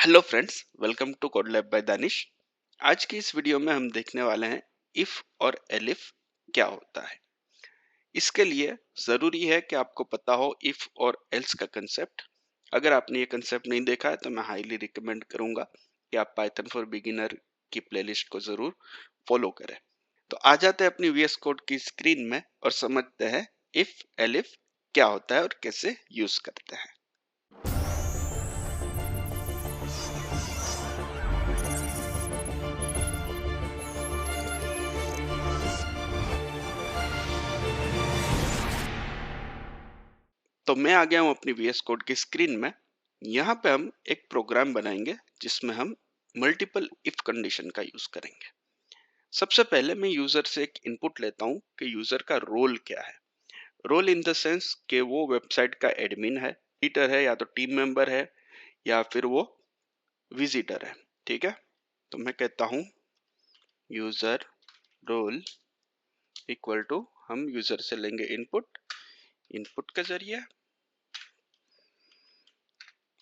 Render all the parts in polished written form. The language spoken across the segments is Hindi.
Hello friends, welcome to code lab by Danish. आज की इस वीडियो में हम देखने वाले हैं इफ और एलिफ क्या होता है। इसके लिए जरूरी है कि आपको पता हो इफ और एल्स का कंसेप्ट। अगर आपने ये कंसेप्ट नहीं देखा है तो मैं हाईली रिकमेंड करूंगा कि आप पाइथन फॉर बिगिनर की प्लेलिस्ट को जरूर फॉलो करें। तो आ जाते हैं अपनी वीएस कोड की स्क्रीन में और समझते हैं इफ एलिफ क्या होता है और कैसे यूज करते हैं। तो मैं आ गया हूं अपनी वीएस कोड की स्क्रीन में। यहाँ पे हम एक प्रोग्राम बनाएंगे जिसमें हम मल्टीपल इफ कंडीशन का यूज करेंगे। सबसे पहले मैं यूजर से एक इनपुट लेता हूँ कि यूजर का रोल क्या है। रोल इन द सेंस कि वो वेबसाइट का एडमिन है, एडिटर है, या तो टीम मेंबर है, या फिर वो विजिटर है। ठीक है, तो मैं कहता हूँ यूजर रोल इक्वल टू, हम यूजर से लेंगे इनपुट, इनपुट के जरिए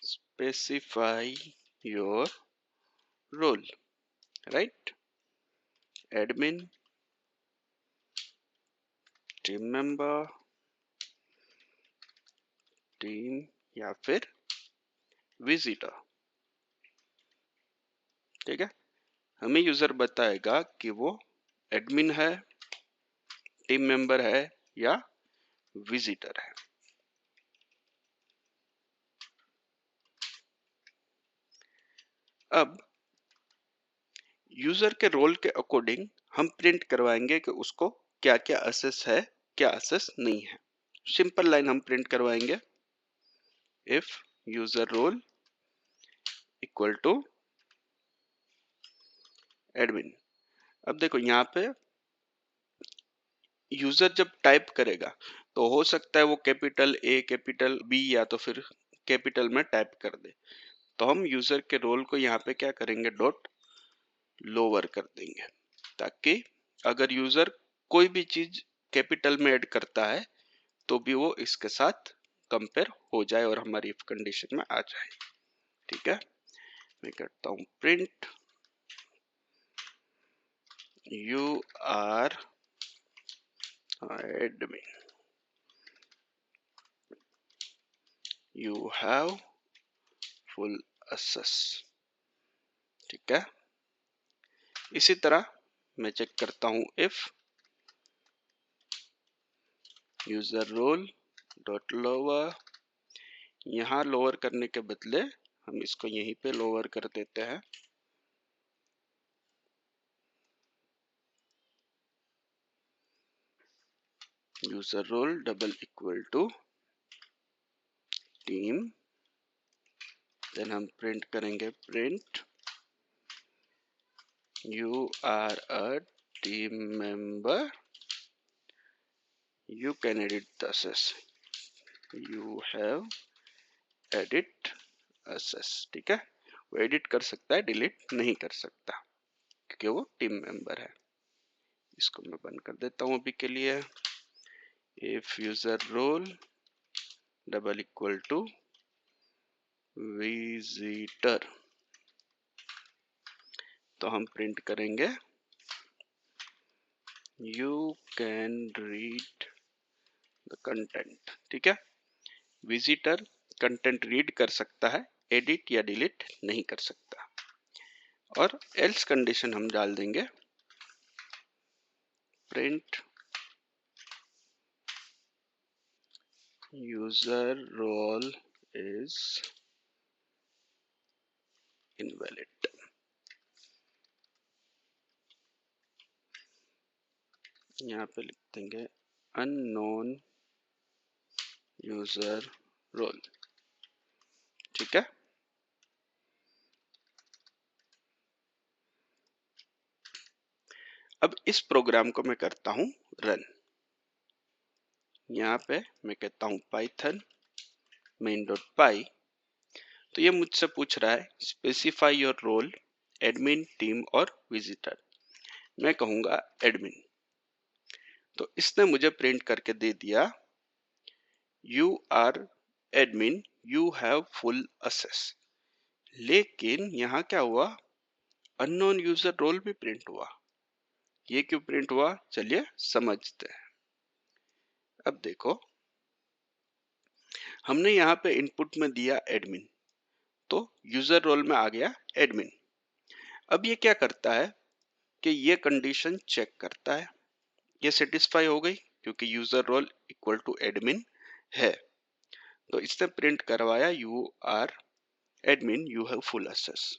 specify your role, right? Admin, team member, team, या फिर विजिटर। ठीक है, हमें यूजर बताएगा कि वो एडमिन है, टीम मेंबर है, या विजिटर है। अब यूजर के रोल के अकॉर्डिंग हम प्रिंट करवाएंगे कि उसको क्या क्या असेस है, क्या असेस नहीं है। सिंपल लाइन हम प्रिंट करवाएंगे, if user role equal to admin. अब देखो यहाँ पे यूजर जब टाइप करेगा तो हो सकता है वो कैपिटल ए, कैपिटल बी, या तो फिर कैपिटल में टाइप कर दे। तो हम यूजर के रोल को यहाँ पे क्या करेंगे, डॉट लोअर कर देंगे, ताकि अगर यूजर कोई भी चीज कैपिटल में ऐड करता है तो भी वो इसके साथ कंपेयर हो जाए और हमारी इफ कंडीशन में आ जाए। ठीक है, मैं करता हूं print you are admin, you have full access. ठीक है, इसी तरह मैं चेक करता हूं if user role dot lower. यहाँ लोअर करने के बदले हम इसको यहीं पे लोअर कर देते हैं, user role double equal to team. Then हम प्रिंट करेंगे, print you are a team member, you can edit the access, you have edit access। ठीक है, वो एडिट कर सकता है, डिलीट नहीं कर सकता क्योंकि वो टीम मेंबर है। इसको मैं बंद कर देता हूं अभी के लिए। If user role double equal to visitor, तो हम प्रिंट करेंगे you can read the content. ठीक है, विजिटर कंटेंट रीड कर सकता है, एडिट या डिलीट नहीं कर सकता। और एल्स कंडीशन हम डाल देंगे, print user role is invalid. यहाँ पे लिख देंगे अननोन यूजर रोल। ठीक है, अब इस प्रोग्राम को मैं करता हूं रन। यहाँ पे मैं कहता हूं पाइथन मेन डॉट पाई। तो ये मुझसे पूछ रहा है specify your role, admin, team और विजिटर। मैं कहूंगा एडमिन। तो इसने मुझे प्रिंट करके दे दिया you are admin, you have full access. लेकिन यहाँ क्या हुआ, अननोन यूजर रोल भी प्रिंट हुआ। ये क्यों प्रिंट हुआ, चलिए समझते हैं। अब देखो, हमने यहाँ पे इनपुट में दिया एडमिन, तो यूजर रोल में आ गया एडमिन। अब ये क्या करता है कि ये कंडीशन चेक करता है, ये सेटिस्फाई हो गई क्योंकि user role equal to admin है, तो इसने प्रिंट करवाया you are admin, you have full access.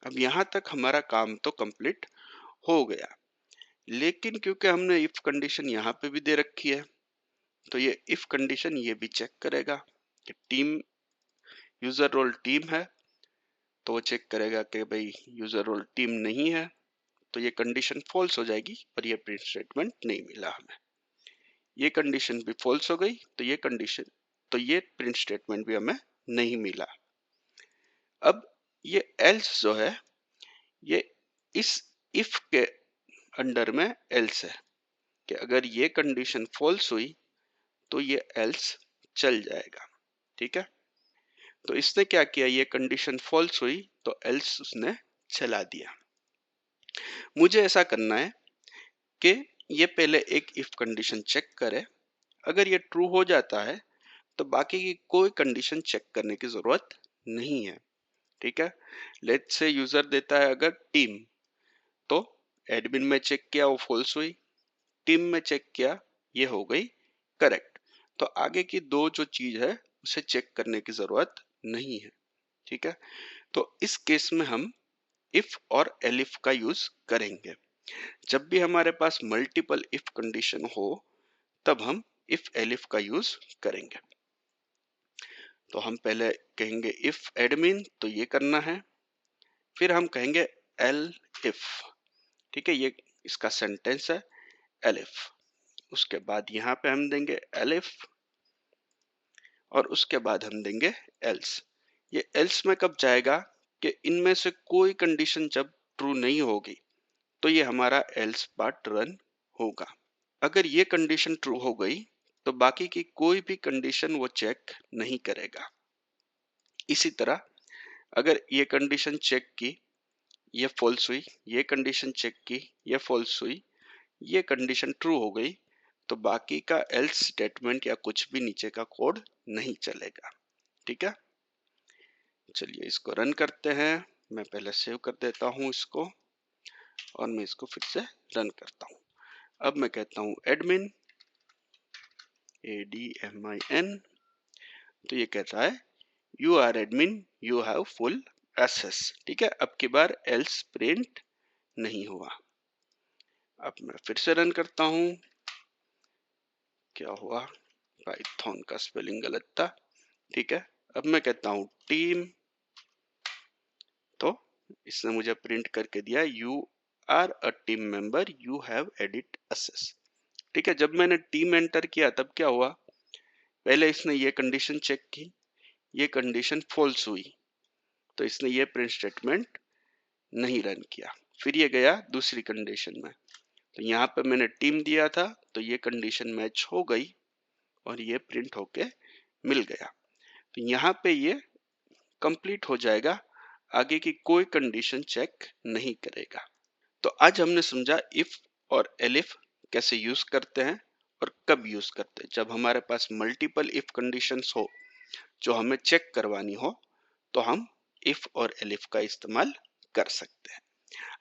अब यहाँ तक हमारा काम तो कंप्लीट हो गया, लेकिन क्योंकि हमने इफ कंडीशन यहाँ पे भी दे रखी है, तो ये इफ कंडीशन ये भी चेक करेगा कि टीम यूजर रोल टीम है, तो वो चेक करेगा कि भाई यूजर रोल टीम नहीं है, तो ये कंडीशन फॉल्स हो जाएगी और ये प्रिंट स्टेटमेंट नहीं मिला हमें। ये कंडीशन भी फॉल्स हो गई, तो ये प्रिंट स्टेटमेंट भी हमें नहीं मिला। अब ये एल्स जो है, ये इस इफ के अंडर में एल्स है कि अगर ये कंडीशन फॉल्स हुई तो ये एल्स चल जाएगा। ठीक है, तो इसने क्या किया, ये कंडीशन फॉल्स हुई तो एल्स उसने चला दिया। मुझे ऐसा करना है कि ये पहले एक इफ कंडीशन चेक करे, अगर ये ट्रू हो जाता है तो बाकी की कोई कंडीशन चेक करने की जरूरत नहीं है। ठीक है, लेट्स से यूजर देता है अगर टीम, तो एडमिन में चेक किया वो फॉल्स हुई, टीम में चेक किया ये हो गई करेक्ट, तो आगे की दो जो चीज है उसे चेक करने की जरूरत नहीं है। ठीक है, तो इस केस में हम इफ और एलिफ का यूज करेंगे। जब भी हमारे पास मल्टीपल इफ कंडीशन हो तब हम इफ एलिफ का यूज करेंगे। तो हम पहले कहेंगे इफ एडमिन, तो ये करना है, फिर हम कहेंगे एल इफ। ठीक है, ये इसका सेंटेंस है एलिफ। उसके बाद यहाँ पे हम देंगे एलिफ और उसके बाद हम देंगे एल्स। ये एल्स में कब जाएगा कि इनमें से कोई कंडीशन जब ट्रू नहीं होगी तो ये हमारा एल्स पार्ट रन होगा। अगर ये कंडीशन ट्रू हो गई तो बाकी की कोई भी कंडीशन वो चेक नहीं करेगा। इसी तरह अगर ये कंडीशन चेक की, ये फॉल्स हुई, ये कंडीशन चेक की, ये फॉल्स हुई, ये कंडीशन ट्रू हो गई, तो बाकी का एल्स स्टेटमेंट या कुछ भी नीचे का कोड नहीं चलेगा। ठीक है, चलिए इसको रन करते हैं। मैं पहले सेव कर देता हूं इसको और मैं इसको फिर से रन करता हूं। अब मैं कहता हूं एडमिन, ADMIN, तो ये कहता है you are admin, you have full access. ठीक है, अब की बार एल्स प्रिंट नहीं हुआ। अब मैं फिर से रन करता हूं, क्या हुआ, पाइथन का स्पेलिंग गलत था। ठीक है, अब मैं कहता हूं टीम, तो इसने मुझे प्रिंट करके दिया you are a team member, you have edit access. ठीक है, जब मैंने टीम एंटर किया तब क्या हुआ, पहले इसने ये कंडीशन चेक की, ये कंडीशन फॉल्स हुई, तो इसने ये प्रिंट स्टेटमेंट नहीं रन किया। फिर ये गया दूसरी कंडीशन में, तो यहाँ पे मैंने टीम दिया था तो ये कंडीशन मैच हो गई और ये प्रिंट होके मिल गया, तो यहाँ पे ये कंप्लीट हो जाएगा, आगे की कोई कंडीशन चेक नहीं करेगा। तो आज हमने समझा इफ और एलिफ कैसे यूज करते हैं और कब यूज करते हैं। जब हमारे पास मल्टीपल इफ कंडीशंस हो जो हमें चेक करवानी हो तो हम इफ और एलिफ का इस्तेमाल कर सकते हैं।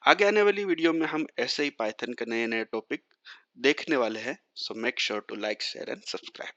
आगे आने वाली वीडियो में हम ऐसे ही पाइथन के नए नए टॉपिक देखने वाले हैं। So make sure to like, share and subscribe.